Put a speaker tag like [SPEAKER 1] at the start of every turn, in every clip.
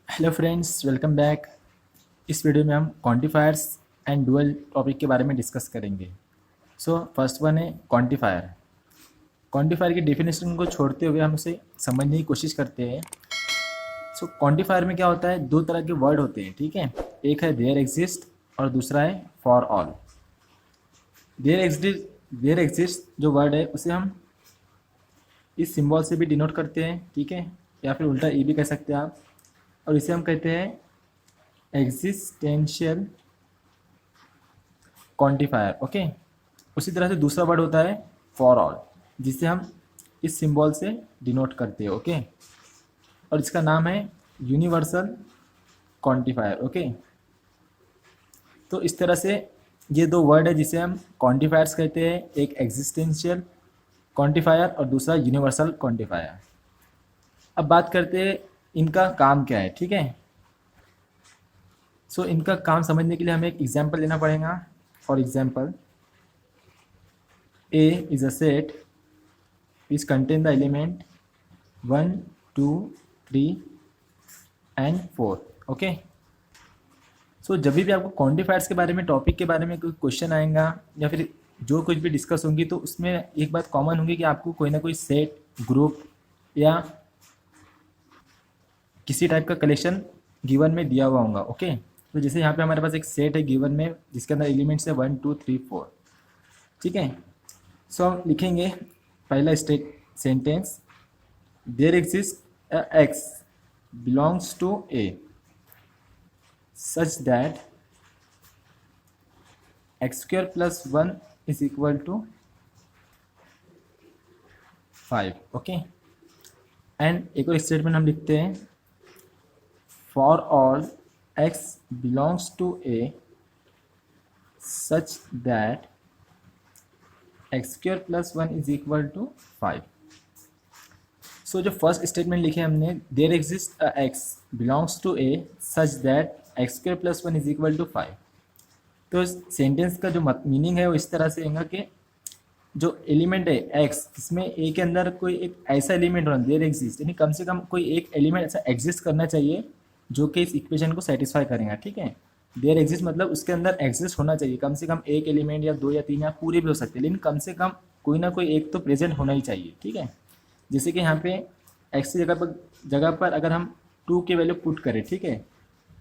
[SPEAKER 1] Hello friends, welcome back. इस video में हम क्वांटिफायर्स एंड डुअल टॉपिक के बारे में डिस्कस करेंगे। फर्स्ट वन है क्वांटिफायर। क्वांटिफायर की डेफिनेशन को छोड़ते हुए हम उसे समझने की कोशिश करते हैं। क्वांटिफायर में क्या होता है, दो तरह के वर्ड होते हैं, ठीक है। एक है देयर एग्जिस्ट और दूसरा है फॉर ऑल। देयर एग्जिस्ट जो वर्ड है उसे हम इस सिंबल से भी डिनोट करते हैं, ठीक है, या फिर उल्टा ये भी कह सकते हैं आप। और इसे हम कहते हैं एग्जिस्टेंशियल क्वांटिफायर। ओके, उसी तरह से दूसरा वर्ड होता है फॉर ऑल, जिसे हम इस सिंबल से डिनोट करते हैं। ओके, और इसका नाम है यूनिवर्सल क्वांटिफायर। ओके, तो इस तरह से ये दो वर्ड है जिसे हम क्वांटिफायर्स कहते हैं, एक एग्जिस्टेंशियल क्वांटिफायर और दूसरा यूनिवर्सल क्वांटिफायर। अब बात करते हैं इनका काम क्या है, ठीक है। इनका काम समझने के लिए हमें एक एग्जाम्पल लेना पड़ेगा। For example, A is a set which contain the element 1, 2, 3 and 4। Okay, जब भी आपको क्वांटिफायर्स के बारे में, टॉपिक के बारे में कोई क्वेश्चन आएगा या फिर जो कुछ भी डिस्कस होंगी, तो उसमें एक बात कॉमन होगी कि आपको कोई ना कोई सेट, ग्रुप या किसी टाइप का कलेक्शन गिवन में दिया हुआ होगा। ओके, तो जैसे यहाँ पे हमारे पास एक सेट है गिवन में जिसके अंदर एलिमेंट्स है 1, 2, 3, 4, ठीक है। हम लिखेंगे पहला state sentence, there exist X belongs to A such that X square plus 1 is equal to 5। Okay, and एक और स्टेटमेंट हम लिखते हैं, for all X belongs to A such that X square plus 1 is equal to 5। जो first statement लिखे हमने, there exist X belongs to A such that X square plus 1 is equal to 5। तो इस sentence का जो meaning है वो इस तरह से होगा कि जो एलिमेंट है एक्स, इसमें ए के अंदर कोई एक ऐसा एलिमेंट होना, देयर एग्जिस्ट, यानी कम से कम कोई एक एलिमेंट ऐसा एग्जिस्ट करना चाहिए जो कि इस इक्वेशन को सेटिस्फाई करेगा, ठीक है। देयर एग्जिस्ट मतलब उसके अंदर एग्जिस्ट होना चाहिए कम से कम एक एलिमेंट, या दो या तीन या पूरे भी हो सकते हैं, लेकिन कम से कम कोई ना कोई एक तो प्रेजेंट होना ही चाहिए, ठीक है। जैसे कि यहाँ पे एक्स की जगह पर अगर हम 2 की वैल्यू पुट करें, ठीक है,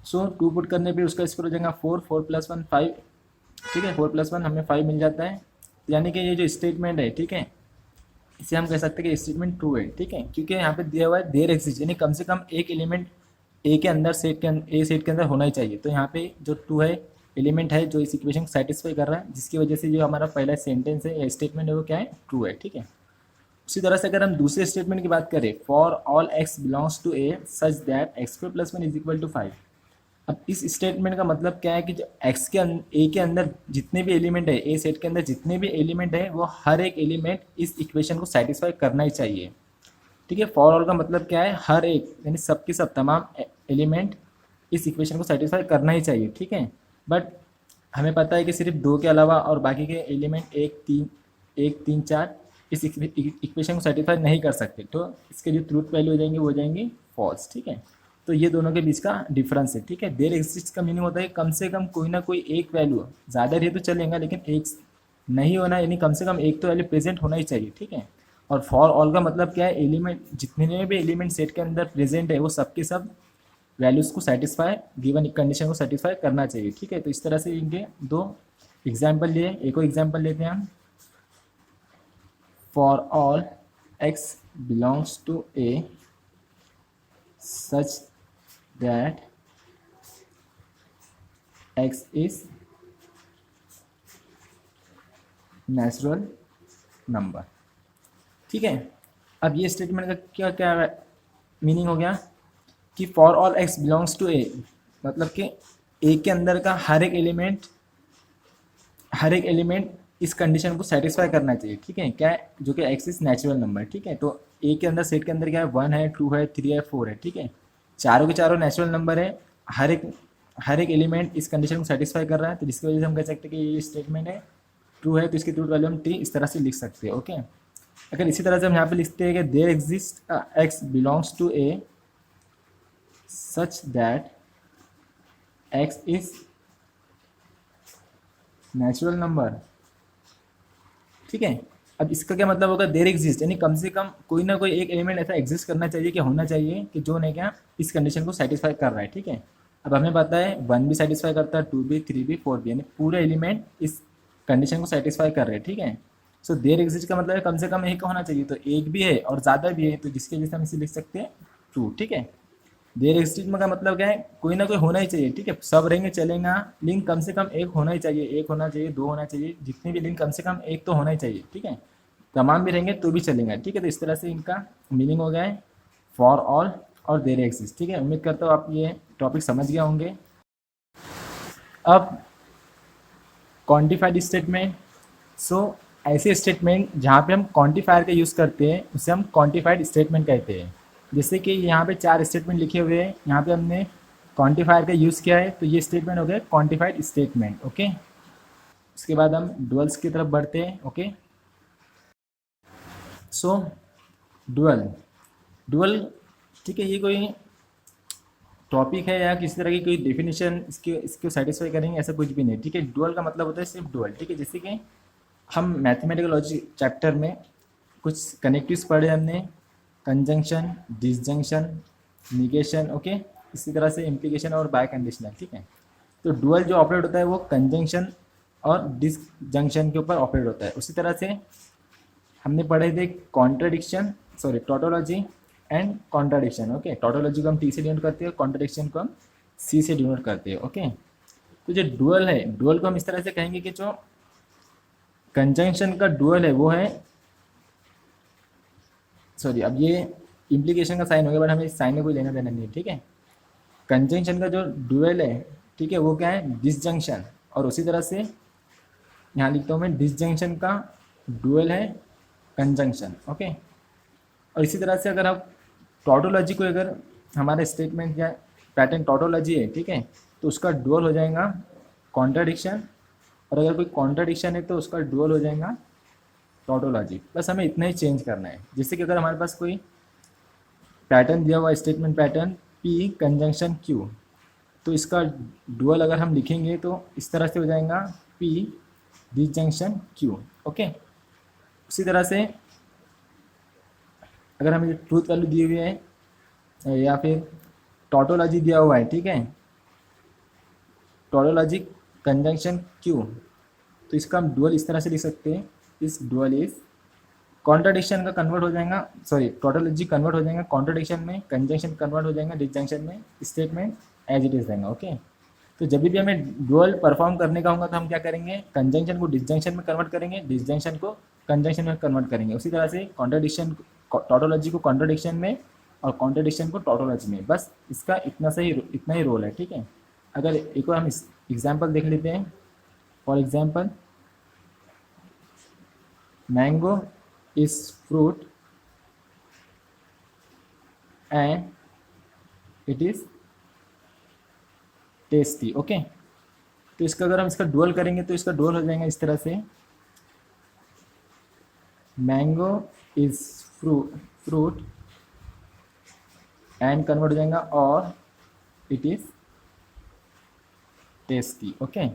[SPEAKER 1] 2 पुट करने पे उसका स्क्वायर हो जाएगा 4, 4 + 1 5, ठीक है, 4 + 1 हमें 5 मिल जाता है। यानी कि ये जो स्टेटमेंट है, ठीक है, इसे हम कह सकते हैं कि स्टेटमेंट ट्रू है, ठीक है, क्योंकि यहाँ पे दिया हुआ है देयर एग्जिस्ट, यानी कम से कम एक एलिमेंट ए के अंदर, ए सेट के अंदर होना ही चाहिए। तो यहाँ पे जो 2 है एलिमेंट है जो इस इक्वेशन को सेटिस्फाई कर रहा है, जिसकी वजह से जो हमारा पहला सेंटेंस है या स्टेटमेंट है वो क्या है, ट्रू है, ठीक है। उसी तरह से अगर हम दूसरे स्टेटमेंट की बात करें, for all X belongs to A such that X square plus 1 is equal to 5। अब इस स्टेटमेंट का मतलब क्या है कि जो एक्स के ए के अंदर जितने भी एलिमेंट है, ए सेट के अंदर जितने भी एलिमेंट है, वो हर एक एलिमेंट इस इक्वेशन को सेटिस्फाई करना ही चाहिए, ठीक है। फॉर ऑल का मतलब क्या है, हर एक, यानी सब के सब तमाम एलिमेंट इस इक्वेशन को सेटिस्फाई करना ही चाहिए, ठीक है। बट हमें पता है कि सिर्फ 2 के अलावा और बाकी के एलिमेंट 1, 3, 4 इस इक्वेशन को सेटिस्फाई नहीं कर सकते, तो इसके जो ट्रूथ वैल्यू हो जाएंगी वो हो जाएंगी फॉल्स, ठीक है। तो ये दोनों के बीच का डिफरेंस है, ठीक है। देयर एग्जिस्ट का मीनिंग होता है कम से कम कोई ना कोई एक वैल्यू, ज़्यादा रही तो चलेगा लेकिन एक नहीं होना, यानी कम से कम एक तो वैल्यू प्रेजेंट होना ही चाहिए, ठीक है। और फॉर ऑल का मतलब क्या है, एलिमेंट जितने भी एलिमेंट सेट के अंदर प्रेजेंट है वो सब के सब वैल्यूज़ को सेटिस्फाई, गिवन कंडीशन को सेटिस्फाई करना चाहिए, ठीक है। तो इस तरह से इनके दो एग्जाम्पल लिए, एक और एग्जाम्पल लेते हैं हम, for all X belongs to A such that x is natural number, ठीक है। अब ये स्टेटमेंट का क्या क्या मीनिंग हो गया कि for all x belongs to a, मतलब कि a के अंदर का हर एक एलिमेंट इस कंडीशन को सेटिस्फाई करना चाहिए, ठीक है, क्या है, जो कि x इज नेचुरल नंबर, ठीक है। तो a के अंदर, सेट के अंदर क्या है, 1 है, 2 है, 3 है, 4 है, ठीक है, चारों के चारों नेचुरल नंबर है, हर एक एलिमेंट इस कंडीशन को सेटिस्फाई कर रहा है, तो जिसकी वजह से हम कह सकते हैं कि ये स्टेटमेंट है ट्रू है, तो इसकी ट्रूथ वैल्यू हम 3 इस तरह से लिख सकते हैं, ओके। अगर इसी तरह से हम यहाँ पे लिखते हैं कि there exist X belongs to A such that X is natural number. ठीक है, अब इसका क्या मतलब होगा, देर एग्जिस्ट, यानी कम से कम कोई ना कोई एक एलिमेंट ऐसा एग्जिस्ट करना चाहिए कि होना चाहिए कि जो ने क्या इस कंडीशन को सेटिस्फाई कर रहा है। ठीक है, अब हमें पता है 1 भी सेटिस्फाई करता है, 2 भी, 3 भी, 4 भी, यानी पूरे एलिमेंट इस कंडीशन को सेटिस्फाई कर रहे हैं। ठीक है, सो देर एग्जिस्ट का मतलब है कम से कम एक होना चाहिए, तो एक भी है और ज़्यादा भी है, तो जिसके वजह से हम इसे लिख सकते हैं ट्रू। ठीक है, देर एग्जिस्ट का मतलब क्या है, कोई ना कोई होना ही चाहिए। ठीक है, सब रहेंगे चलेगा, लिंक कम से कम एक होना ही चाहिए, एक होना चाहिए, दो होना चाहिए, जितनी भी लिंक कम से कम एक तो होना ही चाहिए। ठीक है, तमाम भी रहेंगे तो भी चलेगा। ठीक है, तो इस तरह से इनका मीनिंग हो गया है फॉर ऑल और देर एग्जिस्ट। ठीक है, उम्मीद करता हूँ आप ये टॉपिक समझ गए होंगे। अब क्वांटिफाइड स्टेटमेंट, सो ऐसे स्टेटमेंट जहाँ पे हम क्वांटिफायर का यूज़ करते हैं उसे हम क्वांटिफाइड स्टेटमेंट कहते हैं। जैसे कि यहाँ पे 4 स्टेटमेंट लिखे हुए हैं, यहाँ पे हमने क्वांटिफायर का यूज़ किया है, तो ये स्टेटमेंट हो गया क्वांटिफाइड स्टेटमेंट। ओके, उसके बाद हम डुअल्स की तरफ बढ़ते हैं। ओके, सो डुअल, डुअल, ठीक है, ये कोई टॉपिक है या किसी तरह की कोई डेफिनेशन इसको सेटिस्फाई करेंगे ऐसा कुछ भी नहीं। ठीक है, डुअल का मतलब होता है सिर्फ डुअल। ठीक है, जैसे कि हम मैथमेटिकल लॉजिक चैप्टर में कुछ कनेक्टिव्स पढ़े हमने, कंजंक्शन, डिसजंक्शन, निगेशन। ओके, इसी तरह से इम्प्लीकेशन और बाय कंडीशनल। ठीक है, तो डुअल जो ऑपरेट होता है वो कंजंक्शन और डिसजंक्शन के ऊपर ऑपरेट होता है। उसी तरह से हमने पढ़े थे contradiction, sorry tautology and contradiction. Okay, tautology को हम टी से डिनोट करते हैं, कॉन्ट्राडिक्शन को हम सी से डिनोट करते हैं। ओके, तो जो डुअल है, डुअल को हम इस तरह से कहेंगे कि जो कंजंक्शन का डुअल है वो है, सॉरी अब ये इम्प्लीकेशन का साइन हो गया, बट हमें इस साइन में कोई लेना देना नहीं है। ठीक है, कंजंक्शन का जो डुअल है, ठीक है, वो क्या है, डिसजंक्शन, और उसी तरह से यहाँ लिखता हूँ मैं, डिसजंक्शन का डुअल है कंजंक्शन। ओके, और इसी तरह से अगर आप टोटोलॉजी को, अगर हमारे स्टेटमेंट या पैटर्न टोटोलॉजी है, ठीक है, तो उसका डुअल हो जाएगा कॉन्ट्राडिक्शन, और अगर कोई कॉन्ट्राडिक्शन है तो उसका डुअल हो जाएगा टोटोलॉजी। बस हमें इतना ही चेंज करना है। जैसे कि अगर हमारे पास कोई पैटर्न दिया हुआ statement pattern P conjunction Q, तो इसका डुअल अगर हम लिखेंगे तो इस तरह से हो जाएगा पी डिसजंक्शन क्यू। ओके, उसी तरह से अगर हमें ट्रूथ वैल्यू दी हुई है या फिर टोटोलॉजी दिया हुआ है, ठीक है, टोटोलॉजी कंजंक्शन क्यू, तो इसका हम डुअल इस तरह से लिख सकते हैं, इस डुअल इज कॉन्ट्राडिक्शन का कन्वर्ट हो जाएगा, सॉरी टोटोलॉजी कन्वर्ट हो जाएगा कॉन्ट्राडिक्शन में, कंजंक्शन कन्वर्ट हो जाएगा डिसजंक्शन में, स्टेटमेंट एज इट इज रहेगा। ओके, तो जब भी हमें डुअल परफॉर्म करने का होगा तो हम क्या करेंगे, कंजंक्शन को डिसजंक्शन में कन्वर्ट करेंगे, डिसजंक्शन को कंजंक्शन में कन्वर्ट करेंगे। उसी तरह से कॉन्ट्राडिक्शन, टोटोलॉजी को कॉन्ट्राडिक्शन में और कॉन्ट्राडिक्शन को टोटोलॉजी में, बस इसका इतना ही रोल है। ठीक है, अगर एक और हम एग्जाम्पल देख लेते हैं, for example mango is fruit and it is tasty. Okay, तो इसका अगर हम इसका डुअल करेंगे तो इसका डुअल हो जाएगा इस तरह से, mango is fruit and convert हो जाएगा और इट इज टेस्टी। ओके,